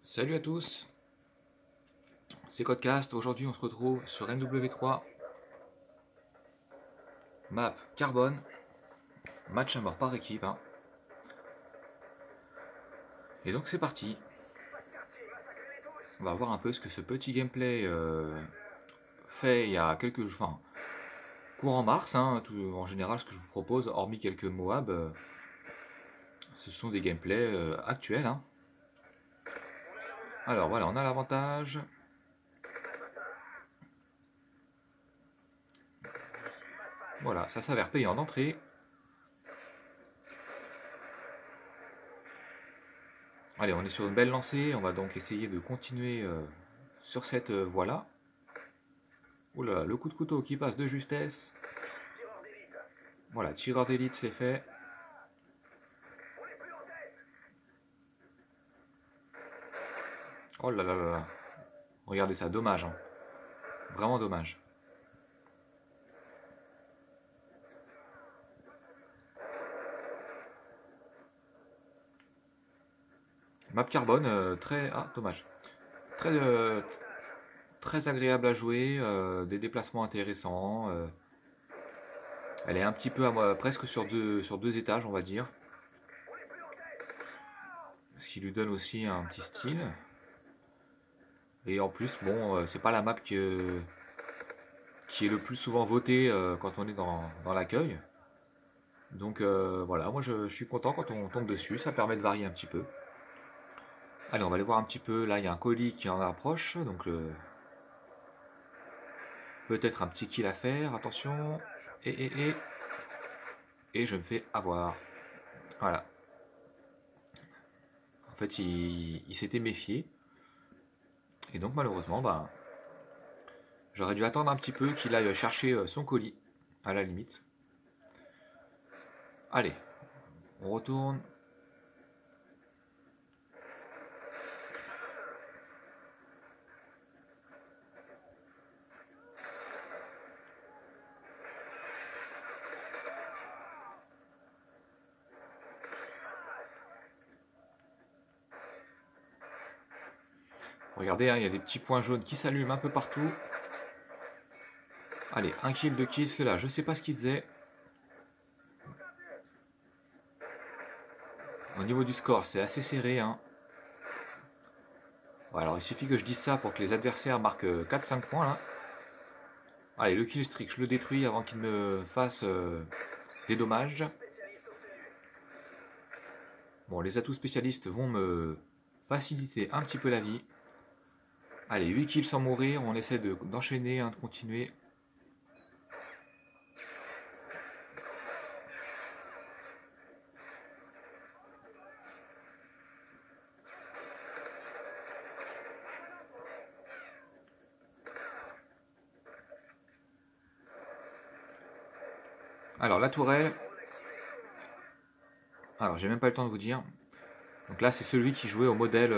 Salut à tous, c'est Codecast. Aujourd'hui on se retrouve sur MW3, map carbone, match à mort par équipe, hein. Et donc c'est parti. On va voir un peu ce que ce petit gameplay fait il y a quelques jours, enfin, courant mars, hein, en général ce que je vous propose, hormis quelques Moab, ce sont des gameplays actuels, hein. Alors voilà, on a l'avantage. Voilà, ça s'avère payant d'entrée. Allez, on est sur une belle lancée, on va donc essayer de continuer sur cette voie-là. Oh là là, le coup de couteau qui passe de justesse. Voilà, tireur d'élite c'est fait. Oh là là là là. Regardez ça, dommage, hein. Vraiment dommage. Map carbone, très... Ah, dommage. Très, très agréable à jouer, des déplacements intéressants. Elle est un petit peu presque sur deux étages, on va dire. Ce qui lui donne aussi un petit style. Et en plus, bon, c'est pas la map qui est le plus souvent votée quand on est dans l'accueil. Donc voilà, moi je suis content quand on tombe dessus, ça permet de varier un petit peu. Allez, on va aller voir un petit peu. Là, il y a un colis qui en approche, donc peut-être un petit kill à faire. Attention. Et je me fais avoir. Voilà. En fait, il s'était méfié. Et donc, malheureusement, bah, j'aurais dû attendre un petit peu qu'il aille chercher son colis, à la limite. Allez, on retourne. Regardez, hein, il y a des petits points jaunes qui s'allument un peu partout. Allez, un kill, deux kills, ceux-là, je sais pas ce qu'ils faisaient. Au niveau du score, c'est assez serré, hein. Bon, alors, il suffit que je dise ça pour que les adversaires marquent 4-5 points, là. Allez, le kill streak, je le détruis avant qu'il me fasse des dommages. Bon, les atouts spécialistes vont me faciliter un petit peu la vie. Allez, 8 kills sans mourir, on essaie d'enchaîner, hein, de continuer. Alors, la tourelle. Alors, j'ai même pas le temps de vous dire. Donc là, c'est celui qui jouait au modèle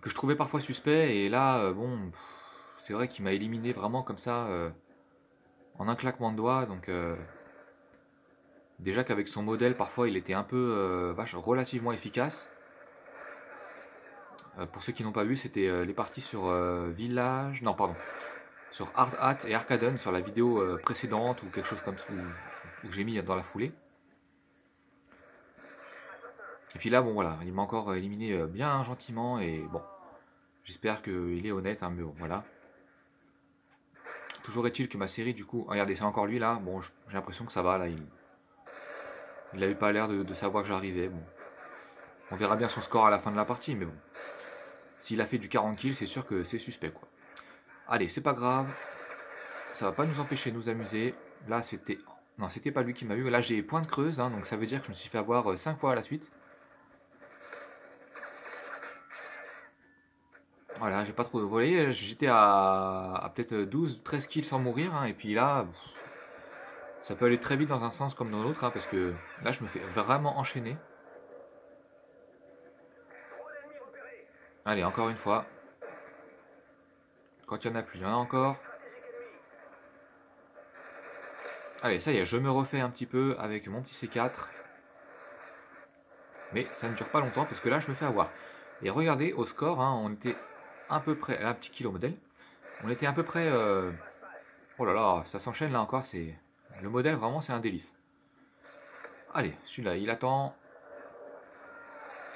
que je trouvais parfois suspect. Et là, bon, c'est vrai qu'il m'a éliminé vraiment comme ça, en un claquement de doigts. Donc, déjà qu'avec son modèle, parfois, il était un peu relativement efficace. Pour ceux qui n'ont pas vu, c'était les parties sur Village. Non, pardon. Sur Hard Hat et Arcaden, sur la vidéo précédente ou quelque chose comme ça, où j'ai mis dans la foulée. Et puis là, bon voilà, il m'a encore éliminé bien gentiment et bon, j'espère qu'il est honnête, hein, mais bon, voilà. Toujours est-il que ma série, du coup, regardez, c'est encore lui là, bon, j'ai l'impression que ça va, là, il avait pas l'air de savoir que j'arrivais, bon. On verra bien son score à la fin de la partie, mais bon. S'il a fait du 40 kills, c'est sûr que c'est suspect, quoi. Allez, c'est pas grave, ça va pas nous empêcher de nous amuser. Là, c'était... Non, c'était pas lui qui m'a eu, là j'ai point de creuse, hein, donc ça veut dire que je me suis fait avoir 5 fois à la suite. Voilà, j'ai pas trop volé, j'étais à peut-être 12-13 kills sans mourir, hein, et puis là, ça peut aller très vite dans un sens comme dans l'autre, hein, parce que là je me fais vraiment enchaîner. Allez, encore une fois. Quand il y en a plus, il y en a encore. Allez, ça y est, je me refais un petit peu avec mon petit C4. Mais ça ne dure pas longtemps parce que là je me fais avoir. Et regardez au score, hein, on était à peu près, un petit kilo modèle, on était à peu près, oh là là, ça s'enchaîne là encore, c'est le modèle vraiment c'est un délice. Allez, celui-là il attend,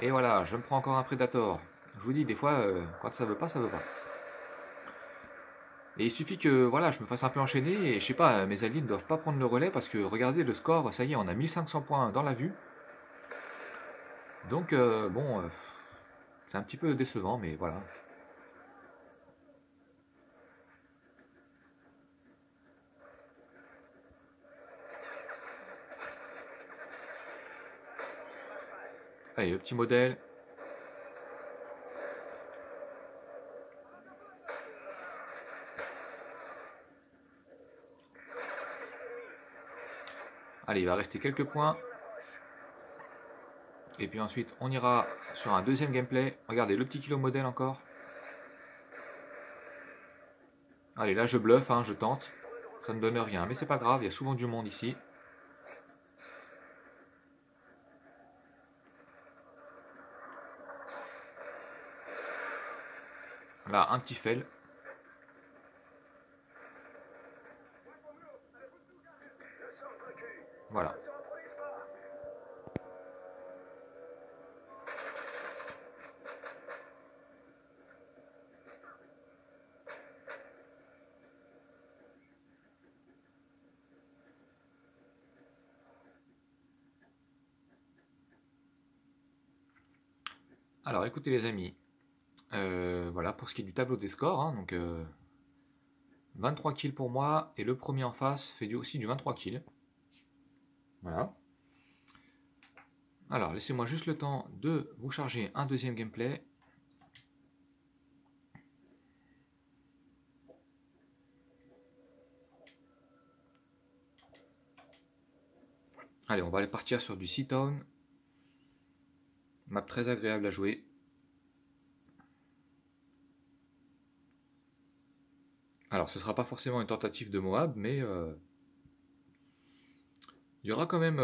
et voilà, je me prends encore un Predator. Je vous dis des fois, quand ça veut pas, ça veut pas. Et il suffit que voilà, je me fasse un peu enchaîner et je sais pas, mes alliés ne doivent pas prendre le relais parce que regardez le score, ça y est, on a 1500 points dans la vue. Donc bon, c'est un petit peu décevant, mais voilà. Allez, le petit modèle. Allez, il va rester quelques points. Et puis ensuite, on ira sur un deuxième gameplay. Regardez, le petit kilo modèle encore. Allez, là je bluffe, hein, je tente. Ça ne donne rien, mais c'est pas grave, il y a souvent du monde ici. Là, un petit fail. Voilà. Alors écoutez les amis, voilà pour ce qui est du tableau des scores, hein, donc 23 kills pour moi, et le premier en face fait aussi du 23 kills. Voilà. Alors laissez-moi juste le temps de vous charger un deuxième gameplay. Allez, on va aller partir sur du Seatown. Map très agréable à jouer. Alors ce sera pas forcément une tentative de Moab, mais il y aura quand même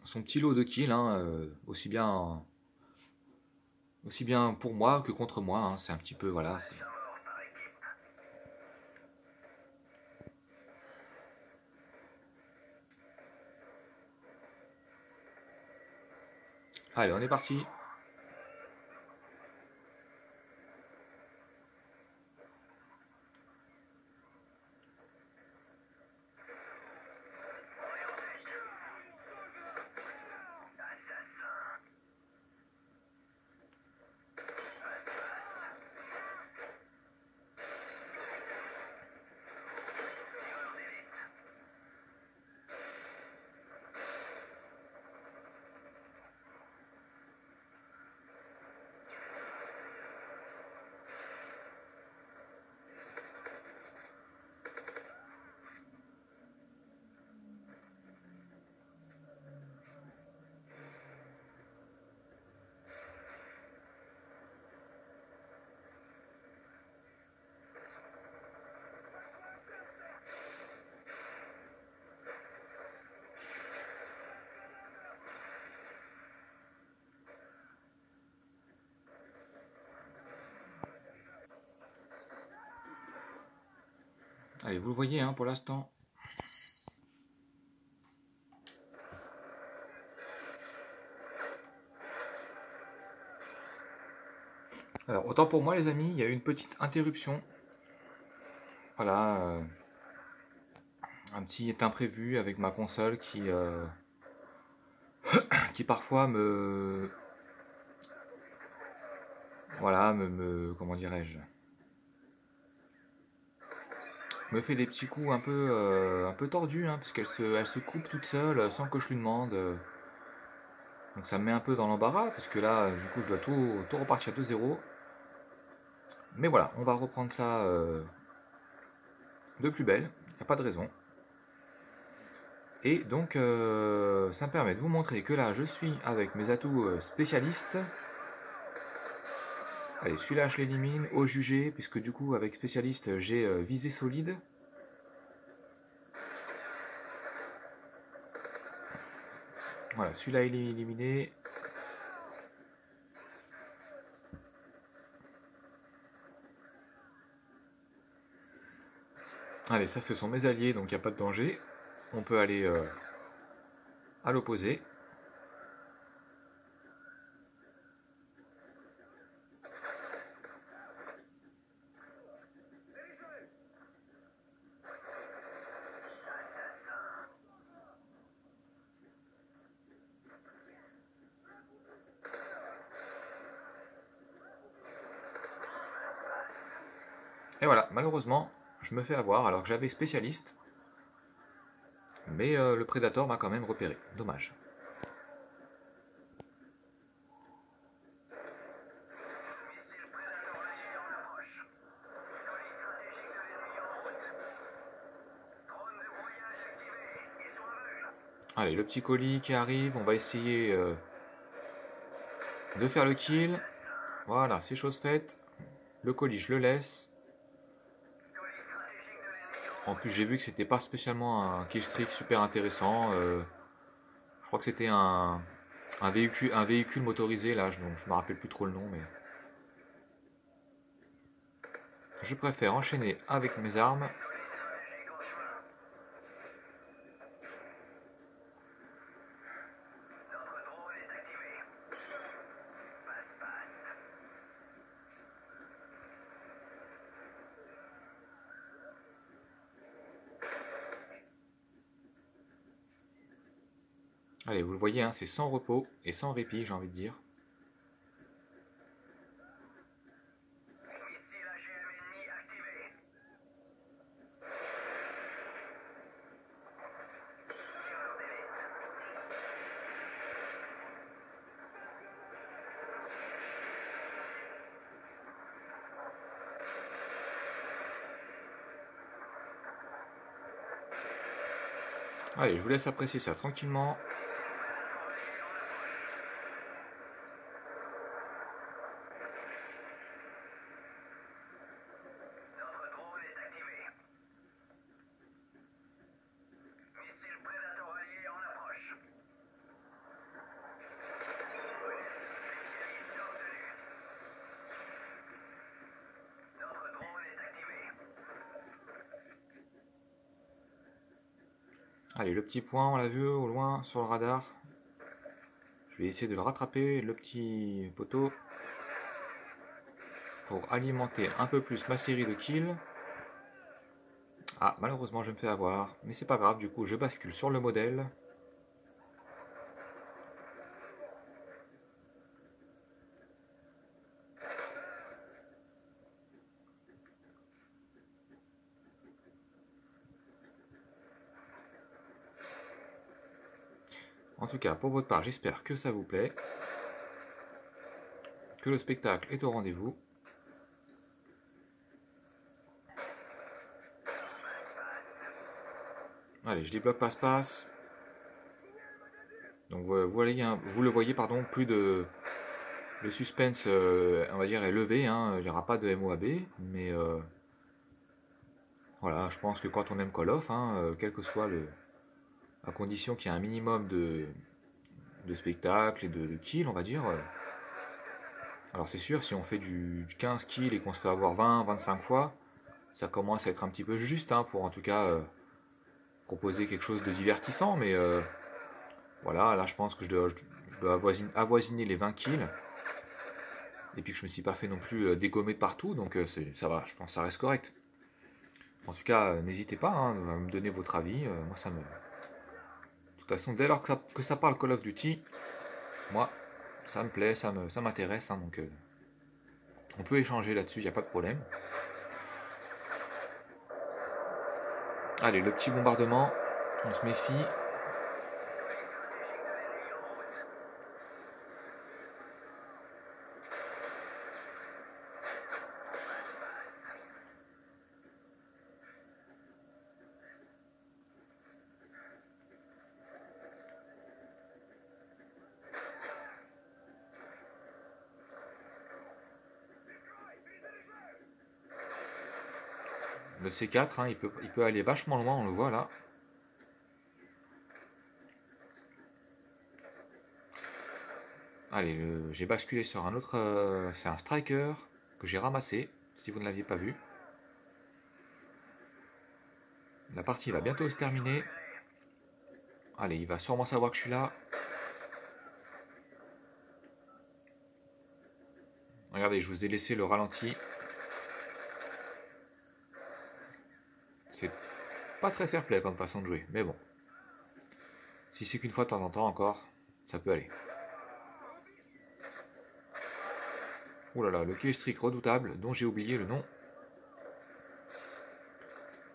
son petit lot de kills, hein, aussi bien pour moi que contre moi, hein, c'est un petit peu, voilà. Allez, on est parti. Allez, vous le voyez, hein, pour l'instant. Alors, autant pour moi, les amis, il y a eu une petite interruption. Voilà, un petit imprévu avec ma console qui parfois voilà, comment dirais-je, me fait des petits coups un peu tordus, hein, parce elle se coupe toute seule sans que je lui demande. Donc ça me met un peu dans l'embarras, parce que là, du coup, je dois tout repartir de zéro. Mais voilà, on va reprendre ça de plus belle, il n'y a pas de raison. Et donc, ça me permet de vous montrer que là, je suis avec mes atouts spécialistes. Allez, celui-là, je l'élimine au jugé, puisque du coup, avec spécialiste, j'ai visée solide. Voilà, celui-là il est éliminé. Allez, ça ce sont mes alliés, donc il n'y a pas de danger. On peut aller à l'opposé. Et voilà, malheureusement, je me fais avoir alors que j'avais spécialiste. Mais le Predator m'a quand même repéré. Dommage. Allez, le petit colis qui arrive, on va essayer de faire le kill. Voilà, c'est chose faite. Le colis, je le laisse. En plus, j'ai vu que c'était pas spécialement un killstreak super intéressant. Je crois que c'était un véhicule motorisé, là, je me rappelle plus trop le nom, mais... Je préfère enchaîner avec mes armes. Allez, vous le voyez, hein, c'est sans repos et sans répit, j'ai envie de dire. Allez, je vous laisse apprécier ça tranquillement. Allez, le petit point, on l'a vu au loin sur le radar. Je vais essayer de le rattraper, le petit poteau, pour alimenter un peu plus ma série de kills. Ah, malheureusement, je me fais avoir, mais c'est pas grave, du coup, je bascule sur le modèle. En tout cas, pour votre part, j'espère que ça vous plaît, que le spectacle est au rendez-vous. Allez, je débloque passe-passe. Donc vous le voyez, pardon, plus de... Le suspense, on va dire, est levé, hein. Il n'y aura pas de MOAB, mais voilà, je pense que quand on aime Call of, hein, quel que soit à condition qu'il y ait un minimum de spectacle et de kills, on va dire. Alors c'est sûr, si on fait du 15 kills et qu'on se fait avoir 20-25 fois, ça commence à être un petit peu juste, hein, pour en tout cas proposer quelque chose de divertissant, mais voilà, là je pense que je dois avoisiner les 20 kills, et puis que je me suis pas fait non plus dégommer de partout, donc ça va, je pense que ça reste correct. En tout cas, n'hésitez pas, hein, à me donner votre avis, moi ça me... De toute façon, dès lors que ça parle Call of Duty, moi, ça me plaît, ça m'intéresse, hein, donc on peut échanger là-dessus, il n'y a pas de problème. Allez, le petit bombardement, on se méfie. Le C4, hein, il peut aller vachement loin, on le voit là. Allez, j'ai basculé sur un autre... c'est un striker que j'ai ramassé, si vous ne l'aviez pas vu. La partie va bientôt se terminer. Allez, il va sûrement savoir que je suis là. Regardez, je vous ai laissé le ralenti. C'est pas très fair play comme façon de jouer, mais bon. Si c'est qu'une fois de temps en temps encore, ça peut aller. Ouh là là, le kill streak redoutable dont j'ai oublié le nom.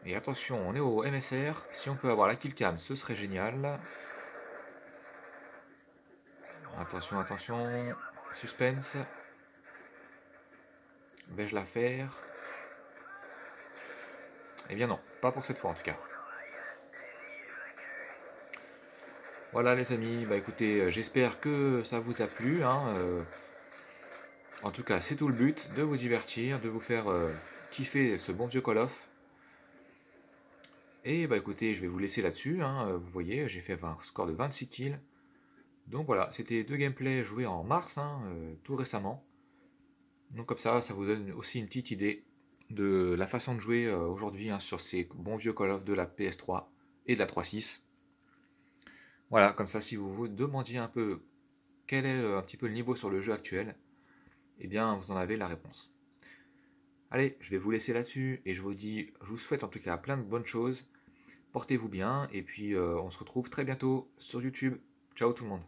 Et attention, on est au MSR. Si on peut avoir la kill cam, ce serait génial. Attention, attention. Suspense. Vais-je la faire? Eh bien non, pas pour cette fois en tout cas. Voilà les amis, bah écoutez, j'espère que ça vous a plu. Hein, en tout cas, c'est tout le but, de vous divertir, de vous faire kiffer ce bon vieux Call of. Et bah écoutez, je vais vous laisser là-dessus. Hein, vous voyez, j'ai fait un score de 26 kills. Donc voilà, c'était deux gameplays joués en mars, hein, tout récemment. Donc comme ça vous donne aussi une petite idée de la façon de jouer aujourd'hui hein, sur ces bons vieux Call of de la PS3 et de la 3.6. Voilà, comme ça si vous vous demandiez un peu quel est un petit peu le niveau sur le jeu actuel, eh bien vous en avez la réponse. Allez, je vais vous laisser là-dessus et je vous souhaite en tout cas plein de bonnes choses. Portez-vous bien et puis on se retrouve très bientôt sur YouTube. Ciao tout le monde.